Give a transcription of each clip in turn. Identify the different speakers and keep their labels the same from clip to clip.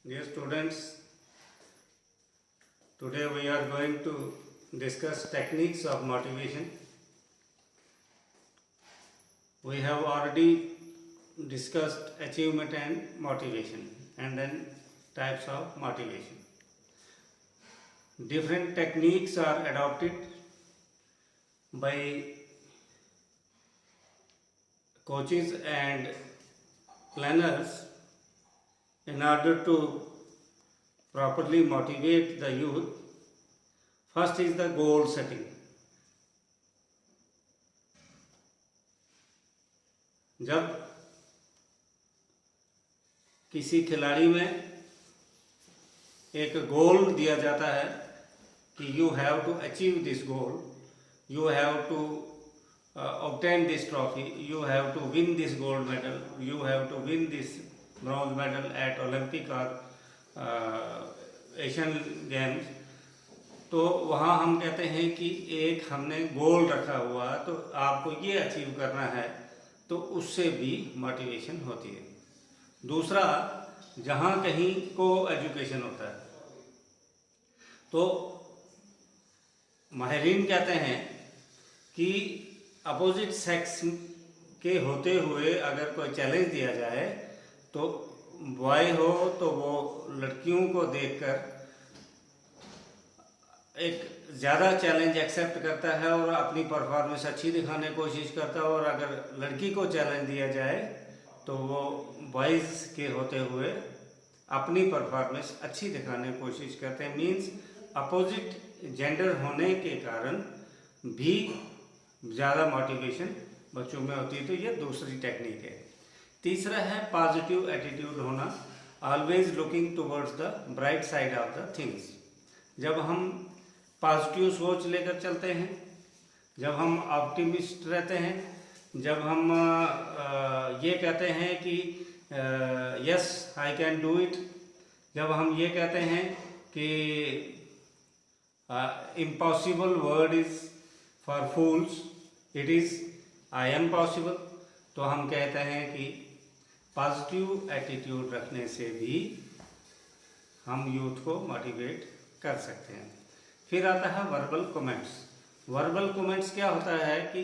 Speaker 1: Dear students, today we are going to discuss techniques of motivation. We have already discussed achievement and motivation, and then types of motivation. Different techniques are adopted by coaches and planners in order to properly motivate the youth. First is the goal setting. जब किसी खिलाड़ी में एक गोल दिया जाता है कि you have to achieve this goal, you have to obtain this trophy, you have to win this gold medal, you have to win this bronze medal at Olympic or Asian games, तो वहाँ हम कहते हैं कि एक हमने गोल रखा हुआ तो आपको ये अचीव करना है, तो उससे भी मोटिवेशन होती है। दूसरा, जहाँ कहीं को एजुकेशन होता है तो माहिरीन कहते हैं कि अपोजिट सेक्स के होते हुए अगर कोई चैलेंज दिया जाए तो बॉय हो तो वो लड़कियों को देखकर एक ज़्यादा चैलेंज एक्सेप्ट करता है और अपनी परफॉर्मेंस अच्छी दिखाने की कोशिश करता है, और अगर लड़की को चैलेंज दिया जाए तो वो बॉयज़ के होते हुए अपनी परफॉर्मेंस अच्छी दिखाने की कोशिश करते हैं। मीन्स अपोजिट जेंडर होने के कारण भी ज़्यादा मोटिवेशन बच्चों में होती है, तो ये दूसरी टेक्निक है। तीसरा है पॉजिटिव एटीट्यूड होना, always looking towards the bright side of the things. जब हम पॉजिटिव सोच लेकर चलते हैं, जब हम ऑप्टिमिस्ट रहते हैं, जब हम ये कहते हैं कि yes I can do it, जब हम ये कहते हैं कि impossible word is for fools, it is I am possible, तो हम कहते हैं कि पॉजिटिव एटीट्यूड रखने से भी हम यूथ को मोटिवेट कर सकते हैं। फिर आता है वर्बल कमेंट्स। वर्बल कमेंट्स क्या होता है कि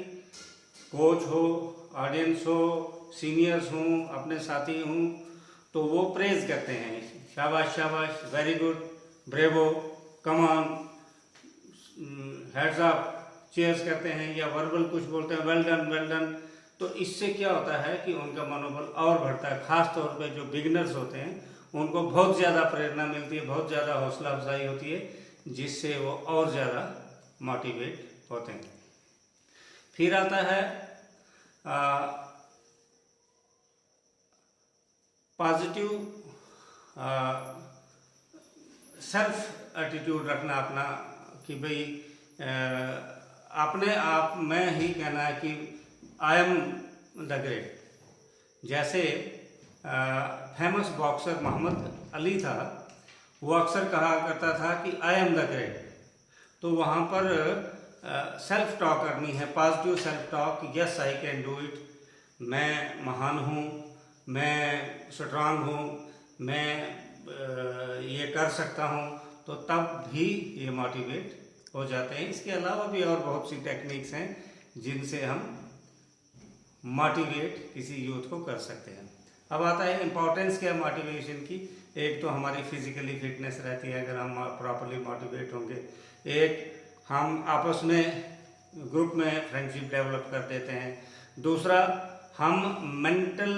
Speaker 1: कोच हो, ऑडियंस हो, सीनियर्स हों, अपने साथी हों, तो वो प्रेज करते हैं, शाबाश शाबाश, very good, bravo, come on, heads up, cheers करते हैं, या वर्बल कुछ बोलते हैं, वेल डन वेल डन। तो इससे क्या होता है कि उनका मनोबल और बढ़ता है। ख़ास तौर पे जो बिगिनर्स होते हैं उनको बहुत ज़्यादा प्रेरणा मिलती है, बहुत ज़्यादा हौसला अफजाई होती है, जिससे वो और ज़्यादा मोटिवेट होते हैं। फिर आता है पॉजिटिव सेल्फ एटीट्यूड रखना अपना, कि भाई अपने आप में ही कहना है कि आई एम द ग्रेट। जैसे फेमस बॉक्सर मोहम्मद अली था, वो अक्सर कहा करता था कि आई एम द ग्रेट। तो वहाँ पर सेल्फ टॉक करनी है, positive self talk, yes I can do it, मैं महान हूँ, मैं स्ट्रांग हूँ, मैं ये कर सकता हूँ, तो तब भी ये मोटिवेट हो जाते हैं। इसके अलावा भी और बहुत सी टेक्निक्स हैं जिनसे हम मोटिवेट किसी यूथ को कर सकते हैं। अब आता है इम्पोर्टेंस क्या मोटिवेशन की। एक तो हमारी फिजिकली फिटनेस रहती है अगर हम प्रॉपरली मोटिवेट होंगे, एक हम आपस में ग्रुप में फ्रेंडशिप डेवलप कर देते हैं, दूसरा हम मेंटल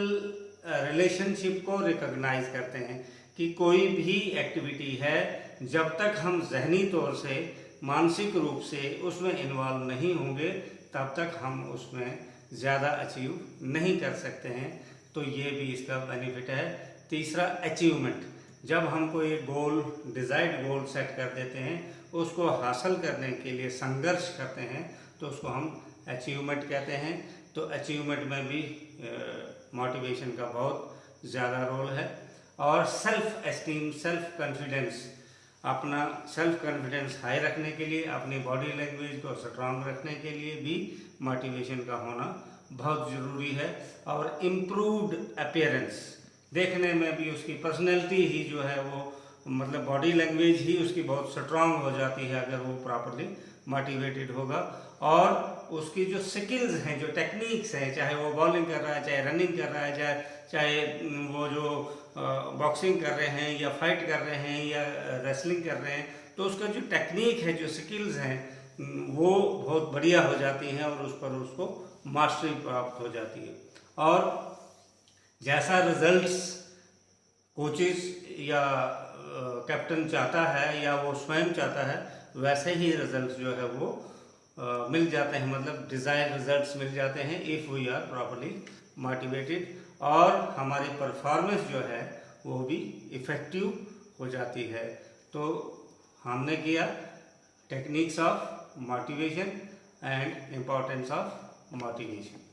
Speaker 1: रिलेशनशिप को रिकॉग्नाइज करते हैं कि कोई भी एक्टिविटी है जब तक हम जहनी तौर से, मानसिक रूप से उसमें इन्वॉल्व नहीं होंगे तब तक हम उसमें ज़्यादा अचीव नहीं कर सकते हैं, तो ये भी इसका बेनिफिट है। तीसरा अचीवमेंट, जब हम कोई गोल, डिज़ायर्ड गोल सेट कर देते हैं, उसको हासिल करने के लिए संघर्ष करते हैं, तो उसको हम अचीवमेंट कहते हैं। तो अचीवमेंट में भी मोटिवेशन का बहुत ज़्यादा रोल है। और सेल्फ एस्टीम, सेल्फ कॉन्फिडेंस, अपना सेल्फ कॉन्फिडेंस हाई रखने के लिए, अपनी बॉडी लैंग्वेज को स्ट्रांग रखने के लिए भी मोटिवेशन का होना बहुत ज़रूरी है। और इम्प्रूव्ड अपीयरेंस, देखने में भी उसकी पर्सनैलिटी ही जो है वो मतलब बॉडी लैंग्वेज ही उसकी बहुत स्ट्रांग हो जाती है अगर वो प्रॉपरली मोटिवेटेड होगा। और उसकी जो स्किल्स हैं, जो टेक्निक्स हैं, चाहे वो बॉलिंग कर रहा है, चाहे रनिंग कर रहा है, चाहे वो जो बॉक्सिंग कर रहे हैं या फाइट कर रहे हैं या रेसलिंग कर रहे हैं, तो उसका जो टेक्निक है, जो स्किल्स हैं, वो बहुत बढ़िया हो जाती हैं और उस पर उसको मास्टरी प्राप्त हो जाती है। और जैसा रिजल्ट्स कोचेस या कैप्टन चाहता है या वो स्वयं चाहता है, वैसे ही रिजल्ट्स जो है वो मिल जाते हैं, मतलब डिज़ायर रिजल्ट्स मिल जाते हैं if we are properly motivated. और हमारी परफॉर्मेंस जो है वो भी इफ़ेक्टिव हो जाती है। तो हमने किया techniques of motivation and importance of motivation.